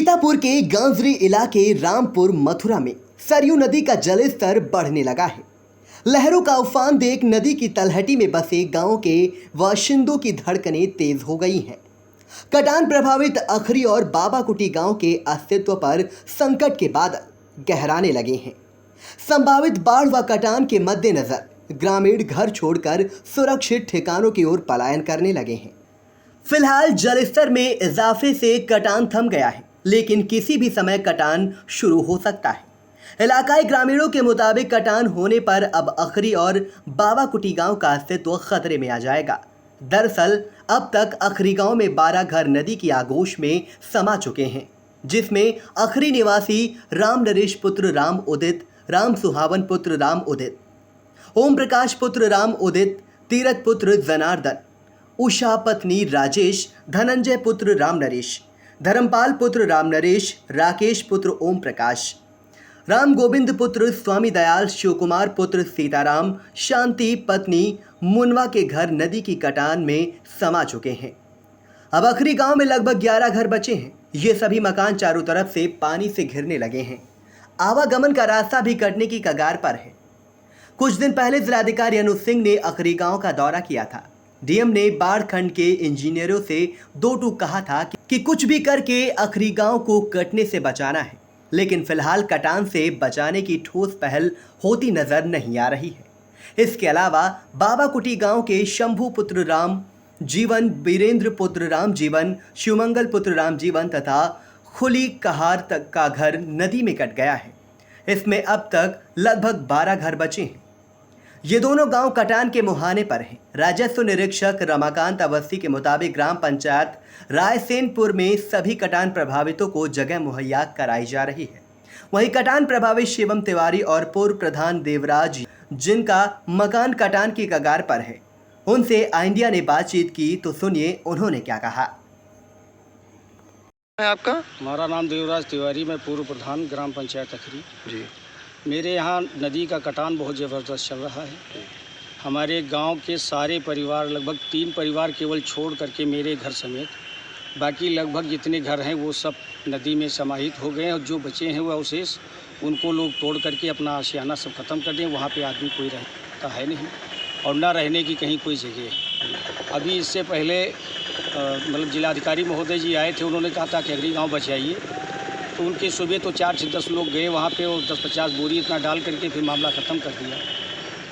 सीतापुर के गांजरी इलाके रामपुर मथुरा में सरयू नदी का जलस्तर बढ़ने लगा है। लहरों का उफान देख नदी की तलहटी में बसे गांवों के बाशिंदों की धड़कनें तेज हो गई हैं। कटान प्रभावित अखरी और बाबाकुटी गांव के अस्तित्व पर संकट के बादल गहराने लगे हैं। संभावित बाढ़ व कटान के मद्देनजर ग्रामीण घर छोड़कर सुरक्षित ठिकानों की ओर पलायन करने लगे हैं। फिलहाल जलस्तर में इजाफे से कटान थम गया है, लेकिन किसी भी समय कटान शुरू हो सकता है। इलाकाई ग्रामीणों के मुताबिक कटान होने पर अब अखरी और बाबाकुटी गांव का अस्तित्व खतरे में आ जाएगा। दरअसल अब तक अखरी गांव में 12 घर नदी की आगोश में समा चुके हैं, जिसमें अखरी निवासी राम नरेश पुत्र राम उदित, राम सुहावन पुत्र राम उदित, ओम प्रकाश पुत्र राम उदित, तीरथ पुत्र जनार्दन, उषा पत्नी राजेश, धनंजय पुत्र राम नरेश, धर्मपाल पुत्र राम नरेश, राकेश पुत्र ओम प्रकाश, राम गोविंद पुत्र स्वामी दयाल, शिवकुमार पुत्र सीताराम, शांति पत्नी मुनवा के घर नदी की कटान में समा चुके हैं। अब अखरी गांव में लगभग 11 घर बचे हैं। ये सभी मकान चारों तरफ से पानी से घिरने लगे हैं। आवागमन का रास्ता भी कटने की कगार पर है। कुछ दिन पहले जिलाधिकारी अनुज सिंह ने अखरी गांव का दौरा किया था। डीएम ने बाढ़ खंड के इंजीनियरों से दो टूक कहा था कि कुछ भी करके अखरी गांव को कटने से बचाना है, लेकिन फिलहाल कटान से बचाने की ठोस पहल होती नजर नहीं आ रही है। इसके अलावा बाबाकुटी गांव के शंभू पुत्र राम जीवन, वीरेंद्र पुत्र राम जीवन, शिवमंगल पुत्र राम जीवन तथा खुली कहार तक का घर नदी में कट गया है। इसमें अब तक लगभग 12 घर बचे हैं। ये दोनों गांव कटान के मुहाने पर हैं। राजस्व निरीक्षक रमाकांत अवस्थी के मुताबिक ग्राम पंचायत रायसेनपुर में सभी कटान प्रभावितों को जगह मुहैया कराई जा रही है। वहीं कटान प्रभावित शिवम तिवारी और पूर्व प्रधान देवराज, जिनका मकान कटान की कगार पर है, उनसे इंडिया ने बातचीत की, तो सुनिए उन्होंने क्या कहा। आपका? हमारा नाम देवराज तिवारी, मैं पूर्व प्रधान ग्राम पंचायत अखरी जी। मेरे यहाँ नदी का कटान बहुत ज़बरदस्त चल रहा है। हमारे गांव के सारे परिवार, लगभग 3 परिवार केवल छोड़ करके मेरे घर समेत, बाकी लगभग जितने घर हैं वो सब नदी में समाहित हो गए हैं। और जो बचे हैं वह अवशेष, उनको लोग तोड़ करके अपना आशियाना सब ख़त्म कर दिए। वहाँ पे आदमी कोई रहता है नहीं और ना रहने की कहीं कोई जगह है। अभी इससे पहले मतलब जिलाधिकारी महोदय जी आए थे, उन्होंने कहा था कि अखरी गाँव बचाइए, तो उनके सुबह तो 4 से 10 लोग गए वहाँ पे और 10-50 बोरी इतना डाल करके फिर मामला ख़त्म कर दिया।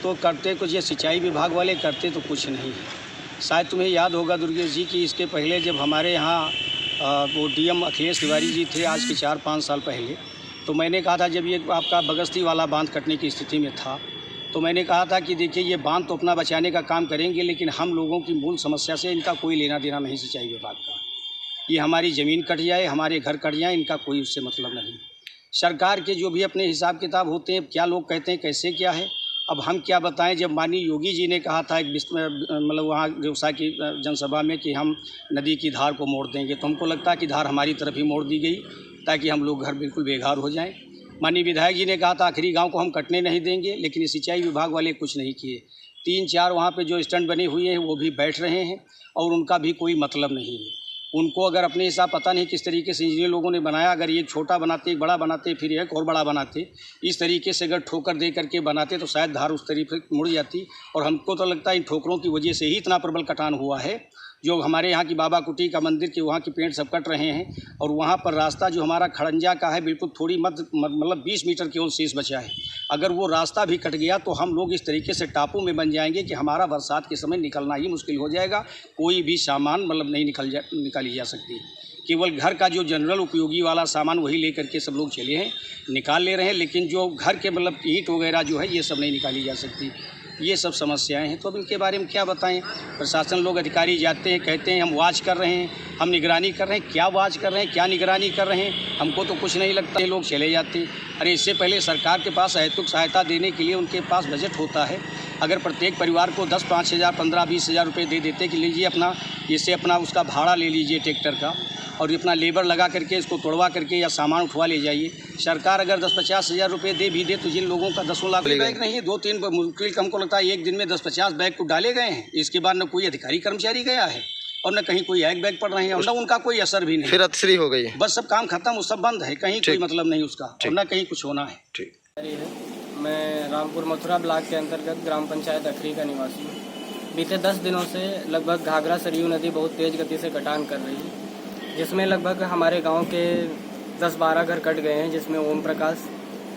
तो करते कुछ ये सिंचाई विभाग वाले करते तो कुछ नहीं है। शायद तुम्हें याद होगा दुर्गेश जी कि इसके पहले जब हमारे यहाँ वो डीएम अखिलेश तिवारी जी थे, आज के 4-5 साल पहले, तो मैंने कहा था, जब ये आपका बगस्ती वाला बांध कटने की स्थिति में था, तो मैंने कहा था कि देखिए ये बांध तो अपना बचाने का काम करेंगे, लेकिन हम लोगों की मूल समस्या से इनका कोई लेना देना नहीं सिंचाई विभाग का। ये हमारी ज़मीन कट जाए, हमारे घर कट जाए, इनका कोई उससे मतलब नहीं। सरकार के जो भी अपने हिसाब किताब होते हैं, क्या लोग कहते हैं कैसे क्या है, अब हम क्या बताएं। जब माननीय योगी जी ने कहा था एक मतलब वहाँ व्यवसाय की जनसभा में कि हम नदी की धार को मोड़ देंगे, तो हमको लगता है कि धार हमारी तरफ ही मोड़ दी गई ताकि हम लोग घर बिल्कुल बेघर हो जाएं। माननीय विधायक जी ने कहा था आखिरी गांव को हम कटने नहीं देंगे, लेकिन सिंचाई विभाग वाले कुछ नहीं किए। 3-4 वहाँ पे जो स्टैंड बने हुए हैं वो भी बैठ रहे हैं और उनका भी कोई मतलब नहीं है। उनको अगर अपने हिसाब पता नहीं किस तरीके से इंजीनियर लोगों ने बनाया, अगर ये छोटा बनाते, एक बड़ा बनाते, फिर एक और बड़ा बनाते, इस तरीके से अगर ठोकर दे करके बनाते तो शायद धार उस तरीके से मुड़ जाती। और हमको तो लगता है इन ठोकरों की वजह से ही इतना प्रबल कटान हुआ है। जो हमारे यहाँ की बाबाकुटी का मंदिर के वहाँ के पेड़ सब कट रहे हैं और वहाँ पर रास्ता जो हमारा खड़ंजा का है, बिल्कुल थोड़ी मतलब 20 मीटर केवल शेष बचा है। अगर वो रास्ता भी कट गया तो हम लोग इस तरीके से टापू में बन जाएंगे कि हमारा बरसात के समय निकलना ही मुश्किल हो जाएगा। कोई भी सामान मतलब नहीं निकाली जा सकती। केवल घर का जो जनरल उपयोगी वाला सामान वही लेकर के सब लोग चले हैं, निकाल ले रहे हैं, लेकिन जो घर के मतलब ईंट वगैरह जो है ये सब नहीं निकाली जा सकती। ये सब समस्याएं हैं। तो अब इनके बारे में क्या बताएं। प्रशासन लोग, अधिकारी जाते हैं, कहते हैं हम वाच कर रहे हैं, हम निगरानी कर रहे हैं। क्या वाच कर रहे हैं, क्या निगरानी कर रहे हैं, हमको तो कुछ नहीं लगता। ये लोग चले जाते हैं। अरे इससे पहले सरकार के पास हेतुक सहायता देने के लिए उनके पास बजट होता है। अगर प्रत्येक परिवार को 10-5 हज़ार, 15-20 हज़ार रुपये दे देते कि लीजिए अपना, इससे अपना उसका भाड़ा ले लीजिए ट्रैक्टर का, और अपना लेबर लगा करके इसको तोड़वा करके या सामान उठवा ले जाइए। सरकार अगर 10-50 हज़ार रुपये दे भी दे तो जिन लोगों का 10 लाख बैग नहीं, 2-3 मुश्किल हमको लगता है एक दिन में 10-50 बैग तो डाले गए हैं। इसके बाद न कोई अधिकारी कर्मचारी गया है, और न कहीं कोई ऐग बैग पड़ रहे हैं और न उनका कोई असर भी नहीं। फिर अतसरी हो गई। बस सब काम खत्म, वो सब बंद है, कहीं कोई मतलब नहीं उसका और न कहीं कुछ होना है। ठीक। मैं रामपुर मथुरा ब्लॉक के अंतर्गत ग्राम पंचायत अखरी का निवासी हूँ। बीते 10 दिनों से लगभग घाघरा सरयू नदी बहुत तेज़ गति से कटान कर रही है, जिसमें लगभग हमारे गांव के 10-12 घर कट गए हैं, जिसमें ओम प्रकाश,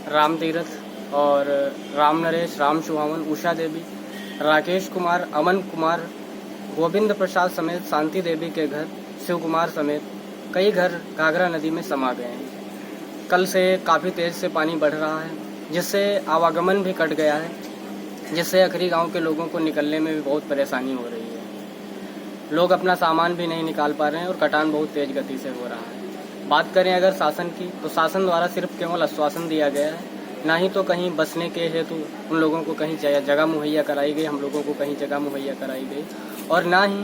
राम तीरथ और राम नरेश, राम सुहावन, उषा देवी, राकेश कुमार, अमन कुमार, गोविंद प्रसाद समेत शांति देवी के घर, शिव कुमार समेत कई घर घाघरा नदी में समा गए हैं। कल से काफ़ी तेज़ से पानी बढ़ रहा है, जिससे आवागमन भी कट गया है, जिससे अखरी गांव के लोगों को निकलने में भी बहुत परेशानी हो रही है। लोग अपना सामान भी नहीं निकाल पा रहे हैं और कटान बहुत तेज़ गति से हो रहा है। बात करें अगर शासन की, तो शासन द्वारा सिर्फ केवल आश्वासन दिया गया है, ना ही तो कहीं बसने के हेतु उन लोगों को कहीं जगह मुहैया कराई गई, हम लोगों को कहीं जगह मुहैया कराई गई, और ना ही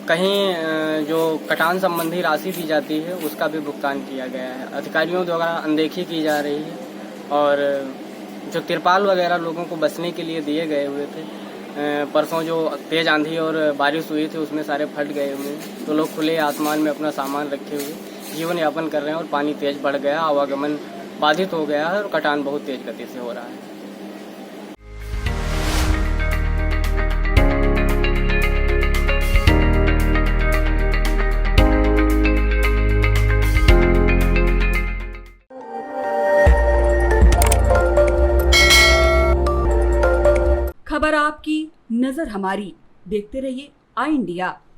कहीं जो कटान संबंधी राशि दी जाती है उसका भी भुगतान किया गया है। अधिकारियों द्वारा अनदेखी की जा रही है और जो तिरपाल वगैरह लोगों को बचने के लिए दिए गए हुए थे, परसों जो तेज़ आंधी और बारिश हुई थी उसमें सारे फट गए हुए हैं, तो लोग खुले आसमान में अपना सामान रखे हुए जीवन यापन कर रहे हैं और पानी तेज़ बढ़ गया, आवागमन बाधित हो गया है और कटान बहुत तेज़ गति से हो रहा है। खबर आपकी, नजर हमारी। देखते रहिए आई इंडिया।